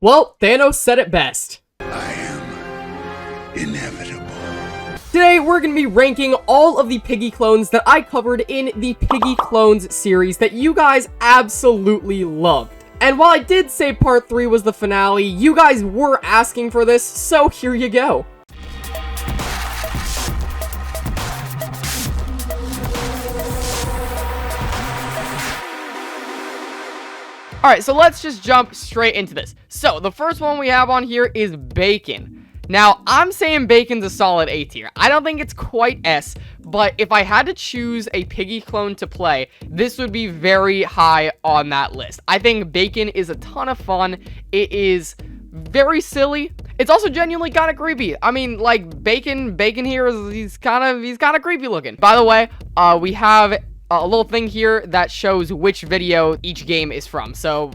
Well, Thanos said it best. I am inevitable. Today, we're going to be ranking all of the Piggy Clones that I covered in the Piggy Clones series that you guys absolutely loved. And while I did say part 3 was the finale, you guys were asking for this, so here you go. Alright, so let's just jump straight into this. So, the first one we have on here is Bacon. Now, I'm saying Bacon's a solid A tier. I don't think it's quite S, but if I had to choose a Piggy clone to play, this would be very high on that list. I think Bacon is a ton of fun. It is very silly. It's also genuinely kind of creepy. I mean, like, Bacon here is, he's kind of creepy looking. By the way, we have a little thing here that shows which video each game is from. So,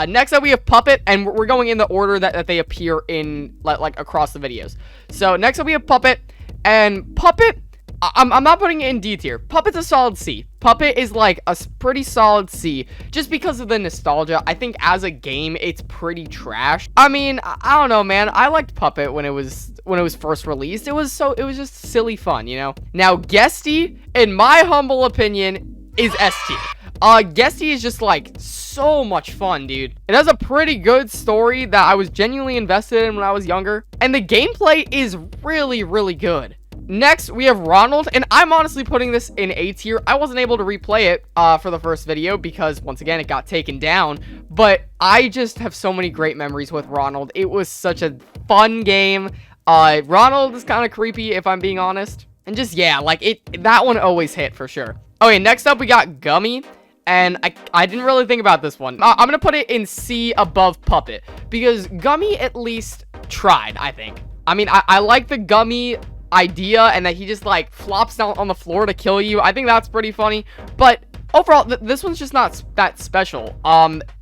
next up we have Puppet, and we're going in the order that they appear in, like, across the videos. So, next up we have Puppet, and Puppet, I'm not putting it in D tier. Puppet's a solid C. Puppet is, like, a pretty solid C, just because of the nostalgia. I think as a game, it's pretty trash. I mean, I don't know, man. I liked Puppet when it was first released. It was just silly fun, you know? Now, Guesty, in my humble opinion, is S tier. Guesty is just, like, so much fun, dude. It has a pretty good story that I was genuinely invested in when I was younger, and the gameplay is really, really good. Next, we have Ronald, and I'm honestly putting this in A tier. I wasn't able to replay it for the first video because, once again, it got taken down, but I just have so many great memories with Ronald. It was such a fun game. Ronald is kind of creepy, if I'm being honest. And just, yeah, like, that one always hit for sure. Okay, next up, we got Gummy. And I didn't really think about this one. I'm going to put it in C above Puppet. Because Gummy at least tried, I think. I mean, I like the Gummy idea and that he just, like, flops down on the floor to kill you. I think that's pretty funny. But overall, this one's just not that special.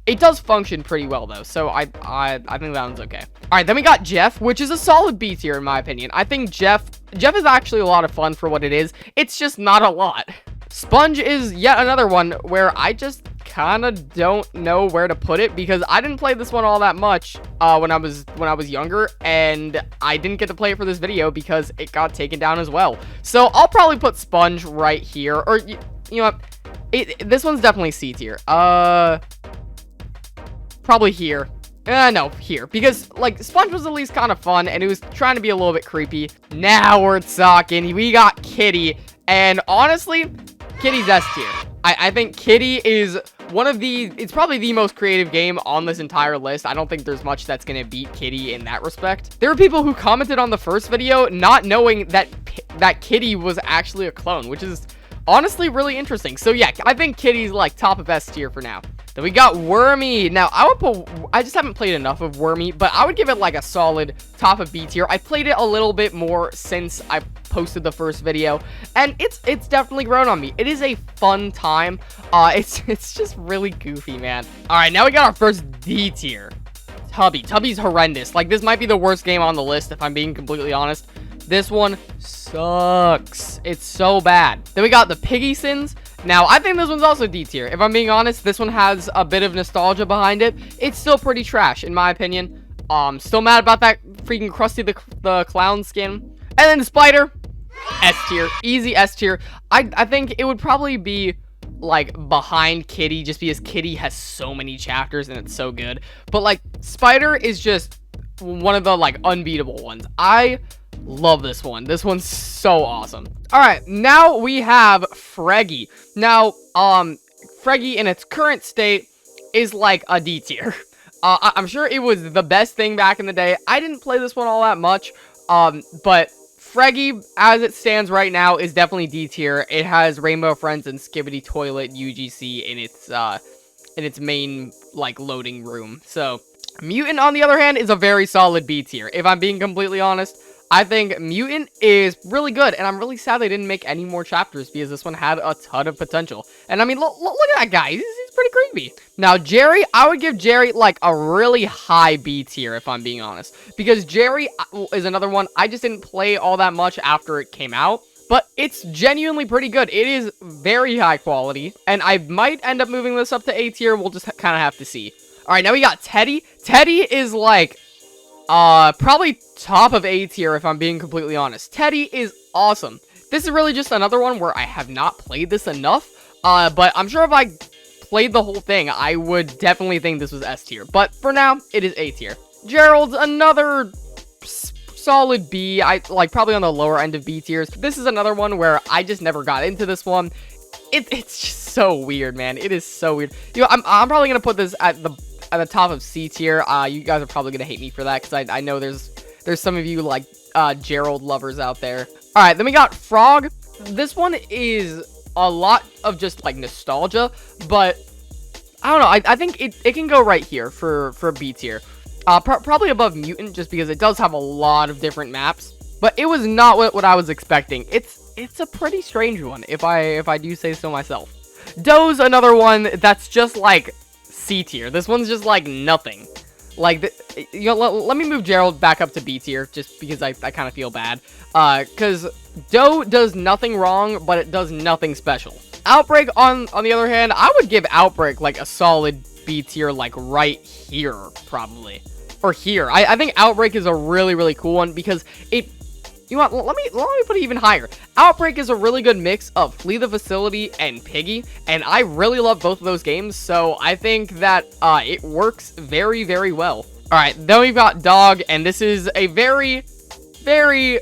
It does function pretty well, though. So I think that one's okay. All right, then we got Jeff, which is a solid B tier in my opinion. I think Jeff is actually a lot of fun for what it is. It's just not a lot. Sponge is yet another one where I just kind of don't know where to put it because I didn't play this one all that much when I was younger, and I didn't get to play it for this video because it got taken down as well. So I'll probably put Sponge right here, or you know what? This one's definitely C tier. Probably here. No, here. Because, like, Sponge was at least kind of fun, and it was trying to be a little bit creepy. Now we're talking. We got Kitty, and honestly, Kitty's S tier. I think Kitty is one of the... It's probably the most creative game on this entire list. I don't think there's much that's going to beat Kitty in that respect. There were people who commented on the first video not knowing that Kitty was actually a clone, which is honestly really interesting. So, yeah, I think Kitty's, like, top of S tier for now. Then we got Wormy. Now, I just haven't played enough of Wormy, but I would give it like a solid top of B tier. I played it a little bit more since I posted the first video, and it's definitely grown on me. It is a fun time. It's just really goofy, man. All right, now we got our first D tier. Tubby. Tubby's horrendous. Like, this might be the worst game on the list, if I'm being completely honest. This one sucks. It's so bad. Then we got the Piggy Sins. Now, I think this one's also D tier. If I'm being honest, this one has a bit of nostalgia behind it. It's still pretty trash, in my opinion. Still mad about that freaking Krusty the Clown skin. And then Spider, S tier. Easy S tier. I think it would probably be, like, behind Kitty, just because Kitty has so many chapters and it's so good. But, like, Spider is just one of the, like, unbeatable ones. I love this one. This one's so awesome. All right, now we have Freggy. Now, Freggy in its current state is like a D tier. I'm sure it was the best thing back in the day. I didn't play this one all that much, but Freggy, as it stands right now, is definitely D tier. It has Rainbow Friends and Skibidi Toilet UGC in its main, like, loading room. So, Mutant, on the other hand, is a very solid B tier. If I'm being completely honest, I think Mutant is really good, and I'm really sad they didn't make any more chapters because this one had a ton of potential. And I mean, look at that guy. He's pretty creepy. Now, Jerry, I would give Jerry, like, a really high B tier, if I'm being honest. Because Jerry is another one. I just didn't play all that much after it came out. But it's genuinely pretty good. It is very high quality, and I might end up moving this up to A tier. We'll just kind of have to see. All right, now we got Teddy. Teddy is like, probably top of A tier if I'm being completely honest. Teddy is awesome. This is really just another one where I have not played this enough, but I'm sure if I played the whole thing, I would definitely think this was S tier. But for now, it is A tier. Gerald's another solid B. Probably on the lower end of B tiers. This is another one where I just never got into this one. It's just so weird, man. It is so weird. You know, I'm probably gonna put this at the top of C tier. You guys are probably gonna hate me for that because I know there's some of you like Gerald lovers out there. All right, then we got Frog. This one is a lot of just like nostalgia, but I don't know. I think it can go right here for B tier. Probably above Mutant just because it does have a lot of different maps, but it was not what I was expecting. It's a pretty strange one if I do say so myself. Doe's another one that's just like C tier. This one's just like nothing. Like, you know, let me move Gerald back up to B tier just because I kind of feel bad. Because Doe does nothing wrong, but it does nothing special. Outbreak, on the other hand, I would give Outbreak like a solid B tier, like right here, probably. Or here. I think Outbreak is a really, really cool one because it... You know what, let me put it even higher. Outbreak is a really good mix of Flee the Facility and Piggy, and I really love both of those games, so I think that it works very, very well. Alright, then we've got Dog, and this is a very, very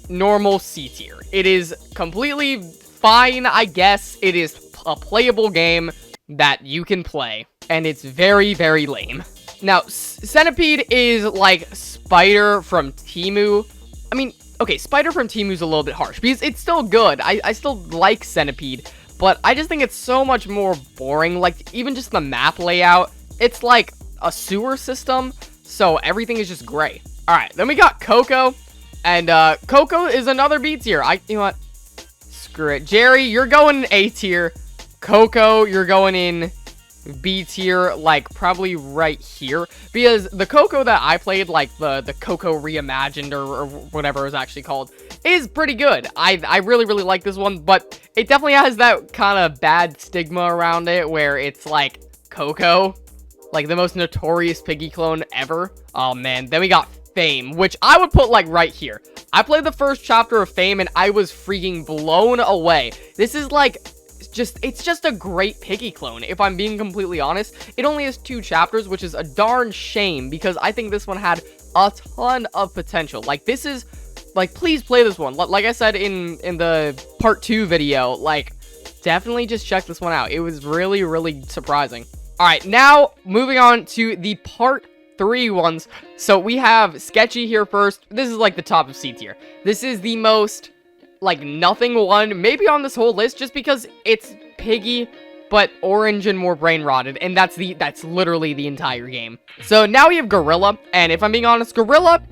normal C tier. It is completely fine, I guess. It is a playable game that you can play, and it's very, very lame. Now, Centipede is like Spider from Temu. I mean... Okay, Spider from Temu's a little bit harsh, because it's still good. I still like Centipede, but I just think it's so much more boring. Like, even just the map layout, it's like a sewer system, so everything is just gray. Alright, then we got Coco, and Coco is another B tier. You know what? Screw it. Jerry, you're going in A tier. Coco, you're going in B tier, like, probably right here, because the Coco that I played, like, the Coco Reimagined, or whatever it was actually called, is pretty good. I really, really like this one, but it definitely has that kind of bad stigma around it, where it's, like, Coco, like, the most notorious Piggy clone ever. Oh, man. Then we got Fame, which I would put, like, right here. I played the first chapter of Fame, and I was freaking blown away. This is, like... It's just a great Piggy clone, if I'm being completely honest. It only has 2 chapters, which is a darn shame, because I think this one had a ton of potential. Like, this is, like, please play this one. Like I said in the part 2 video, like, definitely just check this one out. It was really, really surprising. Alright, now, moving on to the part 3 ones. So, we have Sketchy here first. This is, like, the top of C tier. This is the most... like, nothing one, maybe on this whole list, just because it's Piggy, but orange and more brain-rotted, and that's literally the entire game. So, now we have Gorilla, and if I'm being honest, Gorilla,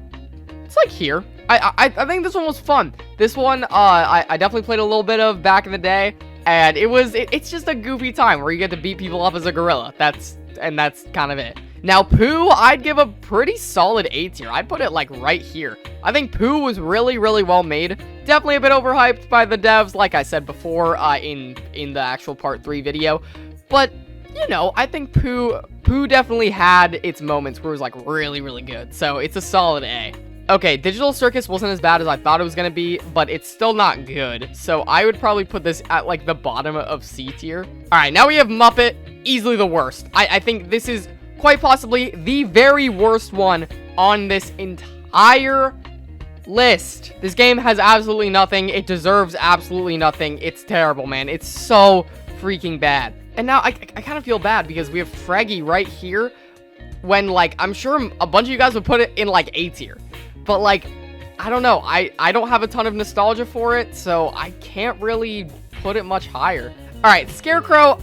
it's like here. I think this one was fun. This one, I definitely played a little bit of back in the day, and it's just a goofy time where you get to beat people up as a gorilla. That's kind of it. Now, Pooh, I'd give a pretty solid A tier. I'd put it, like, right here. I think Pooh was really, really well made. Definitely a bit overhyped by the devs, like I said before, in the actual Part 3 video. But, you know, I think Pooh definitely had its moments where it was, like, really, really good. So, it's a solid A. Okay, Digital Circus wasn't as bad as I thought it was going to be, but it's still not good. So, I would probably put this at, like, the bottom of C tier. Alright, now we have Muppet. Easily the worst. I think this is... quite possibly the very worst one on this entire list. This game has absolutely nothing. It deserves absolutely nothing. It's terrible, man. It's so freaking bad. And now I kind of feel bad because we have Freggy right here when, like, I'm sure a bunch of you guys would put it in, like, A tier. But, like, I don't know. I don't have a ton of nostalgia for it, so I can't really put it much higher. All right, Scarecrow...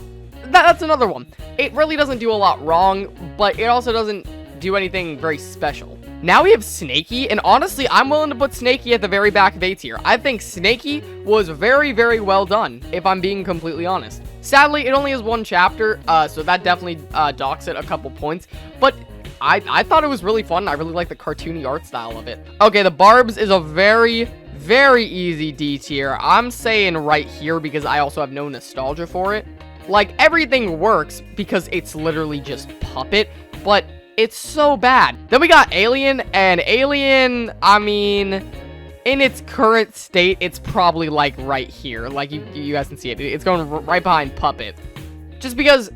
That's another one. It really doesn't do a lot wrong, but it also doesn't do anything very special. Now we have Snakey, and honestly, I'm willing to put Snakey at the very back of A tier. I think Snakey was very, very well done, if I'm being completely honest. Sadly, it only has 1 chapter, so that definitely docks it a couple points, but I thought it was really fun. I really like the cartoony art style of it. Okay, the Barbs is a very, very easy D tier. I'm saying right here because I also have no nostalgia for it. Like, everything works because it's literally just Puppet, but it's so bad. Then we got Alien, and Alien, I mean, in its current state, it's probably like right here. Like you guys can see it. It's going right behind Puppet. Just because,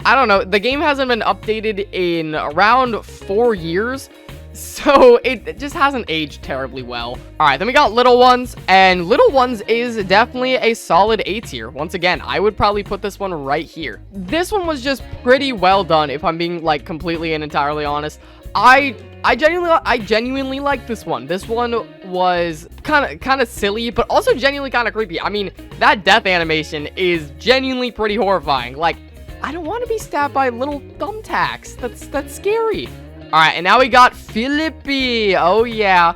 I don't know, the game hasn't been updated in around 4 years. So it just hasn't aged terribly well. All right, then we got Little Ones, and Little Ones is definitely a solid A tier. Once again, I would probably put this one right here. This one was just pretty well done, if I'm being like completely and entirely honest. I genuinely like this one. This one was kind of silly, but also genuinely kind of creepy. I mean, that death animation is genuinely pretty horrifying. Like, I don't want to be stabbed by little thumbtacks. That's scary. All right, and now we got Philippi. Oh yeah.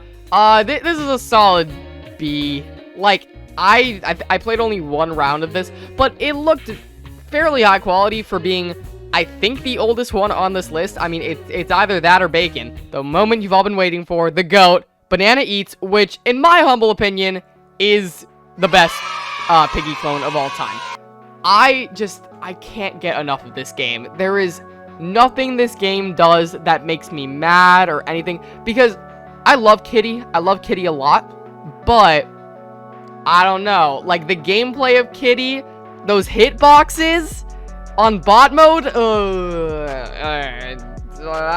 This is a solid B. Like, I played only 1 round of this, but it looked fairly high quality for being, I think, the oldest one on this list. I mean, it's either that or Bacon. The moment you've all been waiting for, the GOAT, Banana Eats, which, in my humble opinion, is the best Piggy clone of all time. I can't get enough of this game. There is nothing this game does that makes me mad or anything, because I love Kitty. I love Kitty a lot, but I don't know. Like, the gameplay of Kitty, those hitboxes on bot mode, I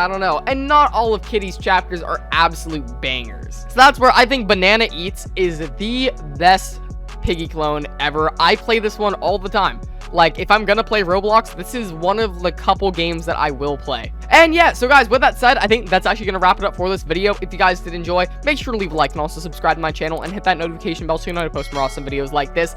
don't know. And not all of Kitty's chapters are absolute bangers. So that's where I think Banana Eats is the best Piggy clone ever. I play this one all the time. Like, if I'm gonna play Roblox, this is one of the couple games that I will play. And yeah, so guys, with that said, I think that's actually gonna wrap it up for this video. If you guys did enjoy, make sure to leave a like and also subscribe to my channel and hit that notification bell so you know I post more awesome videos like this.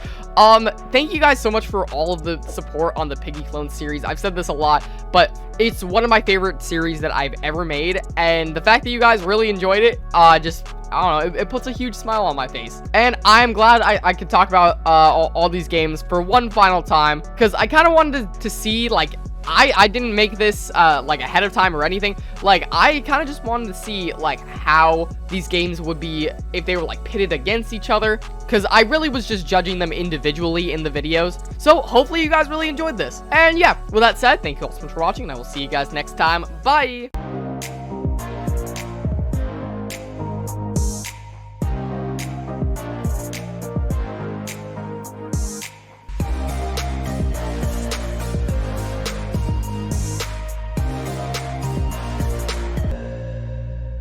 Thank you guys so much for all of the support on the Piggy Clones series. I've said this a lot, but it's one of my favorite series that I've ever made, and the fact that you guys really enjoyed it, I don't know, it puts a huge smile on my face. And I'm glad I could talk about all these games for one final time, because I kind of wanted to see, like, I didn't make this like ahead of time or anything. Like, I kind of just wanted to see like how these games would be if they were like pitted against each other, because I really was just judging them individually in the videos. So hopefully you guys really enjoyed this. And yeah, with that said, thank you all so much for watching, and I will see you guys next time. Bye.